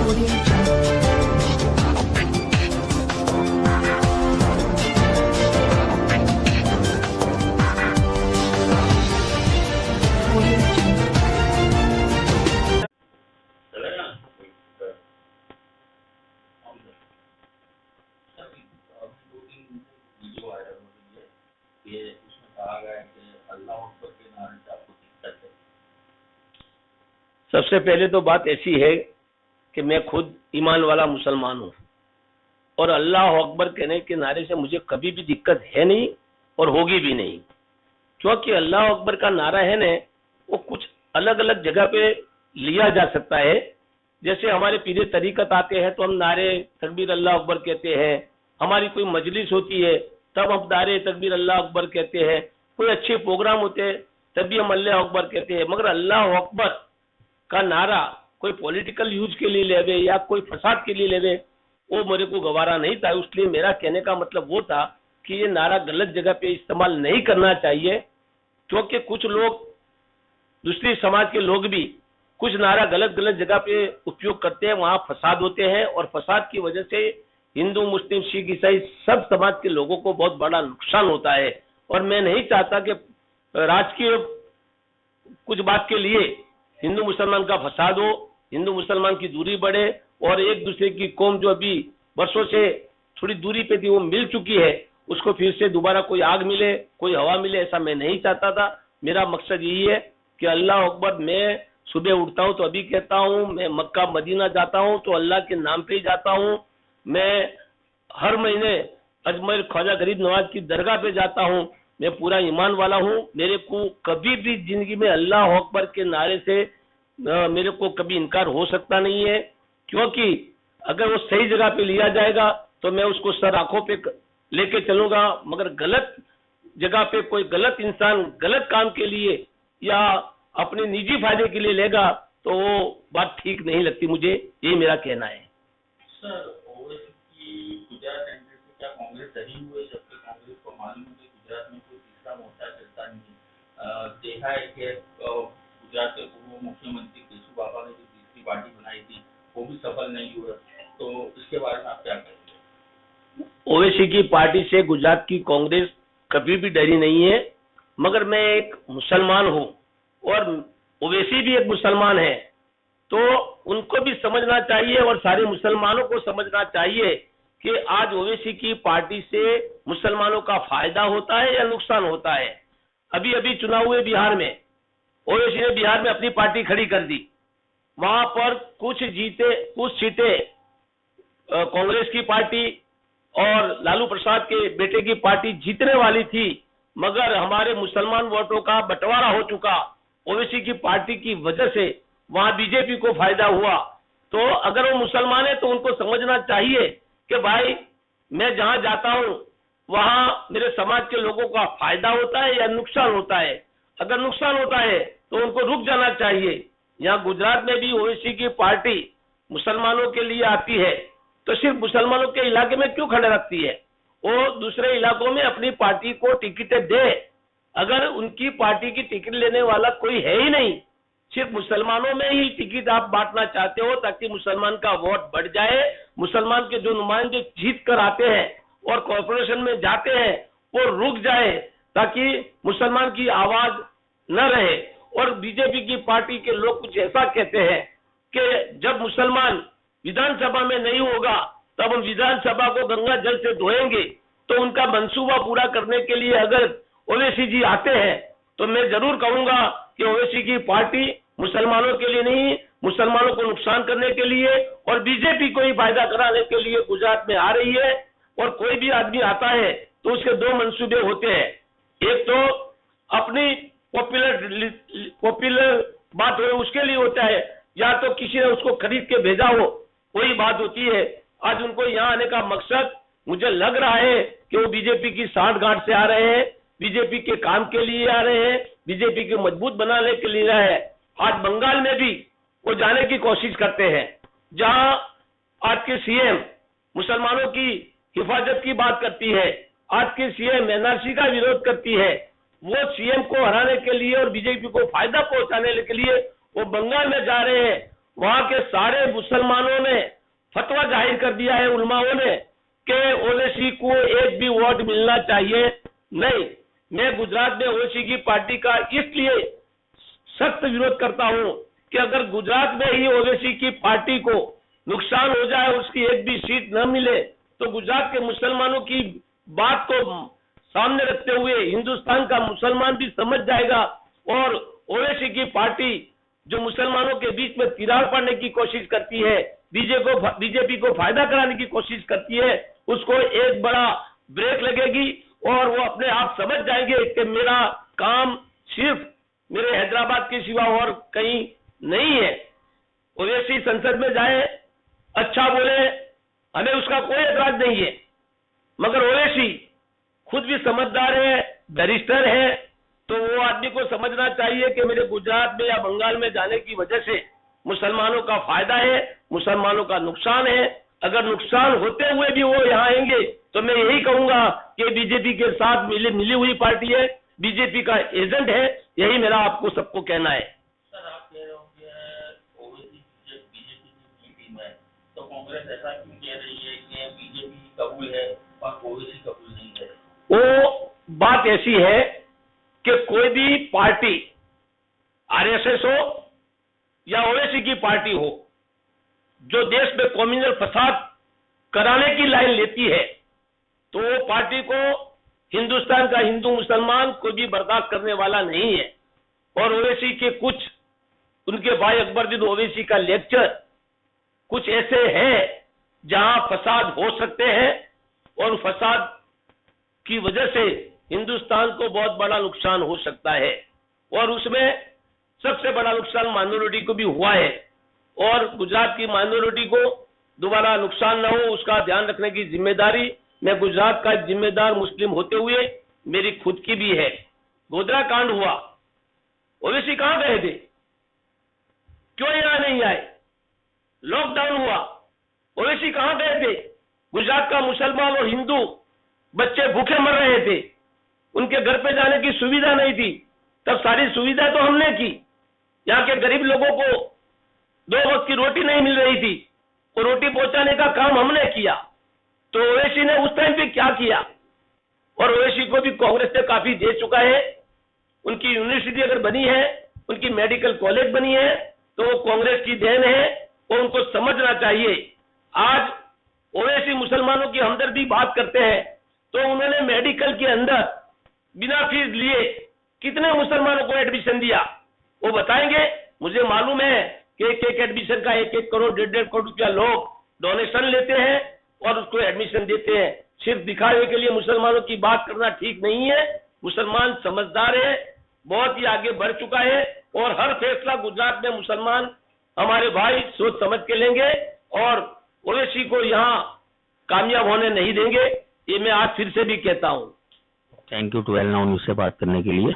Audio Jungle. Audio Jungle. Video viral हो रही है कि उसमें कहा गया है कि अल्लाह अकबर के नारे से आपको दिक्कत है। सबसे पहले तो बात ऐसी है कि मैं खुद ईमान वाला मुसलमान हूँ और अल्लाह अकबर कहने के नारे से मुझे कभी भी दिक्कत है नहीं और होगी भी नहीं, क्योंकि अल्लाह अकबर का नारा है ना, वो कुछ अलग अलग जगह पे लिया जा सकता है। जैसे हमारे पीरे तरीकत आते हैं तो हम नारे तकबीर अल्लाह अकबर कहते हैं, हमारी कोई मजलिस होती है तब हम नारे तकबीर अल्लाह अकबर कहते हैं, कोई अच्छे प्रोग्राम होते हैं तब भी हम अल्लाह अकबर कहते हैं। मगर अल्लाह अकबर का नारा कोई पॉलिटिकल यूज के लिए लेवे या कोई फसाद के लिए लेवे, वो मेरे को गवारा नहीं था। इसलिए मेरा कहने का मतलब वो था कि ये नारा गलत जगह पे इस्तेमाल नहीं करना चाहिए, क्योंकि कुछ लोग, दूसरी समाज के लोग भी कुछ नारा गलत गलत जगह पे उपयोग करते हैं, वहां फसाद होते हैं और फसाद की वजह से हिंदू मुस्लिम सिख ईसाई सब समाज के लोगों को बहुत बड़ा नुकसान होता है। और मैं नहीं चाहता कि राजकीय कुछ बात के लिए हिंदू मुसलमान का फसाद हो, हिंदू मुसलमान की दूरी बढ़े और एक दूसरे की कौम जो अभी वर्षों से थोड़ी दूरी पे थी वो मिल चुकी है, उसको फिर से दोबारा कोई आग मिले, कोई हवा मिले, ऐसा मैं नहीं चाहता था। मेरा मकसद यही है कि अल्लाह अकबर, मैं सुबह उठता हूँ तो अभी कहता हूँ, मैं मक्का मदीना जाता हूँ तो अल्लाह के नाम पे ही जाता हूँ, मैं हर महीने अजमेर ख्वाजा गरीब नवाज की दरगाह पे जाता हूँ, मैं पूरा ईमान वाला हूँ। मेरे को कभी भी जिंदगी में अल्लाह अकबर के नारे से मेरे को कभी इनकार हो सकता नहीं है, क्योंकि अगर वो सही जगह पे लिया जाएगा तो मैं उसको सर आंखों पे लेके चलूंगा। मगर गलत जगह पे कोई गलत इंसान गलत काम के लिए या अपने निजी फायदे के लिए लेगा तो वो बात ठीक नहीं लगती मुझे, यही मेरा कहना है। सर, ओवैसी की गुजरात एंट्री से क्या कांग्रेस डरी हुई है, जबकि कांग्रेस को मालूम है कि गुजरात में कोई तीसरा मोर्चा चलता नहीं। देखा है कि गुजरात के पूर्व मुख्यमंत्री केशु बाबा ने जो तीसरी पार्टी बनाई थी वो भी सफल नहीं हुआ, तो इसके बारे में आप क्या कहेंगे? ओवैसी की पार्टी से गुजरात की कांग्रेस कभी भी डरी नहीं है, मगर मैं एक मुसलमान हूँ और ओवैसी भी एक मुसलमान है, तो उनको भी समझना चाहिए और सारे मुसलमानों को समझना चाहिए कि आज ओवैसी की पार्टी से मुसलमानों का फायदा होता है या नुकसान होता है। अभी अभी चुनाव हुए बिहार में, ओवैसी ने बिहार में अपनी पार्टी खड़ी कर दी, वहां पर कुछ सीटें कांग्रेस की पार्टी और लालू प्रसाद के बेटे की पार्टी जीतने वाली थी, मगर हमारे मुसलमान वोटों का बंटवारा हो चुका ओवैसी की पार्टी की वजह से, वहां बीजेपी को फायदा हुआ। तो अगर वो मुसलमान है तो उनको समझना चाहिए कि भाई मैं जहां जाता हूं वहां मेरे समाज के लोगों का फायदा होता है या नुकसान होता है। अगर नुकसान होता है तो उनको रुक जाना चाहिए। यहाँ गुजरात में भी ओवैसी की पार्टी मुसलमानों के लिए आती है तो सिर्फ मुसलमानों के इलाके में क्यों खड़े रखती है, वो दूसरे इलाकों में अपनी पार्टी को टिकटें दे। अगर उनकी पार्टी की टिकट लेने वाला कोई है ही नहीं, सिर्फ मुसलमानों में ही टिकट आप बांटना चाहते हो ताकि मुसलमान का वोट बढ़ जाए, मुसलमान के जो नुमाइंदे जीत कर आते हैं और कॉर्पोरेशन में जाते हैं वो रुक जाए ताकि मुसलमान की आवाज न रहे। और बीजेपी की पार्टी के लोग कुछ ऐसा कहते हैं कि जब मुसलमान विधानसभा में नहीं होगा तब हम विधानसभा को गंगा जल से धोएंगे। तो उनका मंसूबा पूरा करने के लिए अगर ओवैसी जी आते हैं तो मैं जरूर कहूंगा कि ओवैसी की पार्टी मुसलमानों के लिए नहीं, मुसलमानों को नुकसान करने के लिए और बीजेपी को ही फायदा कराने के लिए गुजरात में आ रही है। और कोई भी आदमी आता है तो उसके दो मंसूबे होते हैं, एक तो अपनी पॉपुलर बात हो उसके लिए होता है, या तो किसी ने उसको खरीद के भेजा हो, वही बात होती है। आज उनको यहाँ आने का मकसद मुझे लग रहा है कि वो बीजेपी की सांठगांठ से आ रहे हैं, बीजेपी के काम के लिए आ रहे हैं, बीजेपी को मजबूत बनाने के लिए है। आज बंगाल में भी वो जाने की कोशिश करते हैं, जहां आज के सीएम मुसलमानों की हिफाजत की बात करती है, आज की सीएम एनआरसी का विरोध करती है, वो सीएम को हराने के लिए और बीजेपी को फायदा पहुंचाने के लिए वो बंगाल में जा रहे हैं वहां के सारे मुसलमानों ने फतवा जाहिर कर दिया है उलमाओं ने कि ओवैसी को एक भी वोट मिलना चाहिए नहीं। मैं गुजरात में ओवैसी की पार्टी का इसलिए सख्त विरोध करता हूं कि अगर गुजरात में ही ओवैसी की पार्टी को नुकसान हो जाए, उसकी एक भी सीट न मिले, तो गुजरात के मुसलमानों की बात को सामने रखते हुए हिंदुस्तान का मुसलमान भी समझ जाएगा और ओवैसी की पार्टी जो मुसलमानों के बीच में तिराड़ पड़ने की कोशिश करती है, बीजेपी को फायदा कराने की कोशिश करती है, उसको एक बड़ा ब्रेक लगेगी और वो अपने आप समझ जाएंगे कि मेरा काम सिर्फ मेरे हैदराबाद के सिवा और कहीं नहीं है। ओवैसी संसद में जाए, अच्छा बोले, हमें उसका कोई एतराज नहीं है, मगर ओवैसी खुद भी समझदार है, बैरिस्टर है, तो वो आदमी को समझना चाहिए कि मेरे गुजरात में या बंगाल में जाने की वजह से मुसलमानों का फायदा है, मुसलमानों का नुकसान है। अगर नुकसान होते हुए भी वो यहाँ आएंगे तो मैं यही कहूंगा कि बीजेपी के साथ मिली हुई पार्टी है, बीजेपी का एजेंट है, यही मेरा आपको सबको कहना है। सर, आप कह रहे हो कि ओवैसी बीजेपी की टीम है, तो कांग्रेस ऐसा क्यों कह रही है कि बीजेपी कबूल है और ओवैसी कबूल नहीं है? वो बात ऐसी है कि कोई भी पार्टी आरएसएस हो या ओवैसी की पार्टी हो, जो देश में कम्युनल फसाद कराने की लाइन लेती है, तो वो पार्टी को हिंदुस्तान का हिंदू मुसलमान कोई भी बर्दाश्त करने वाला नहीं है। और ओवैसी के कुछ, उनके भाई अकबरुद्दीन ओवैसी का लेक्चर कुछ ऐसे है जहां फसाद हो सकते हैं और फसाद की वजह से हिंदुस्तान को बहुत बड़ा नुकसान हो सकता है, और उसमें सबसे बड़ा नुकसान माइनॉरिटी को भी हुआ है। और गुजरात की माइनॉरिटी को दोबारा नुकसान न हो, उसका ध्यान रखने की जिम्मेदारी मैं गुजरात का जिम्मेदार मुस्लिम होते हुए मेरी खुद की भी है। गोधरा कांड हुआ, ओवैसी कहां गए थे, क्यों यहां नहीं आए? लॉकडाउन हुआ, ओवैसी कहां गए थे? गुजरात का मुसलमान और हिंदू बच्चे भूखे मर रहे थे, उनके घर पे जाने की सुविधा नहीं थी, तब सारी सुविधा तो हमने की। यहाँ के गरीब लोगों को 2 वक्त की रोटी नहीं मिल रही थी, और रोटी पहुंचाने का काम हमने किया। तो ओवैसी ने उस टाइम पे क्या किया? और ओवैसी को भी कांग्रेस ने काफी दे चुका है। उनकी यूनिवर्सिटी अगर बनी है, उनकी मेडिकल कॉलेज बनी है, तो वो कांग्रेस की देन है और उनको समझना चाहिए। आज ओवैसी मुसलमानों की हमदर्दी बात करते हैं, तो उन्होंने मेडिकल के अंदर बिना फीस लिए कितने मुसलमानों को एडमिशन दिया, वो बताएंगे। मुझे मालूम है कि एक एडमिशन का 1-1 करोड़ 1.5 करोड़ रुपया लोग डोनेशन लेते हैं और उसको एडमिशन देते हैं। सिर्फ दिखावे के लिए मुसलमानों की बात करना ठीक नहीं है। मुसलमान समझदार है, बहुत ही आगे बढ़ चुका है, और हर फैसला गुजरात में मुसलमान हमारे भाई सोच समझ के लेंगे और ओवैसी को यहाँ कामयाब होने नहीं देंगे। ये मैं आज फिर से भी कहता हूँ। थैंक यू 12 नाउ न्यूज़ से बात करने के लिए।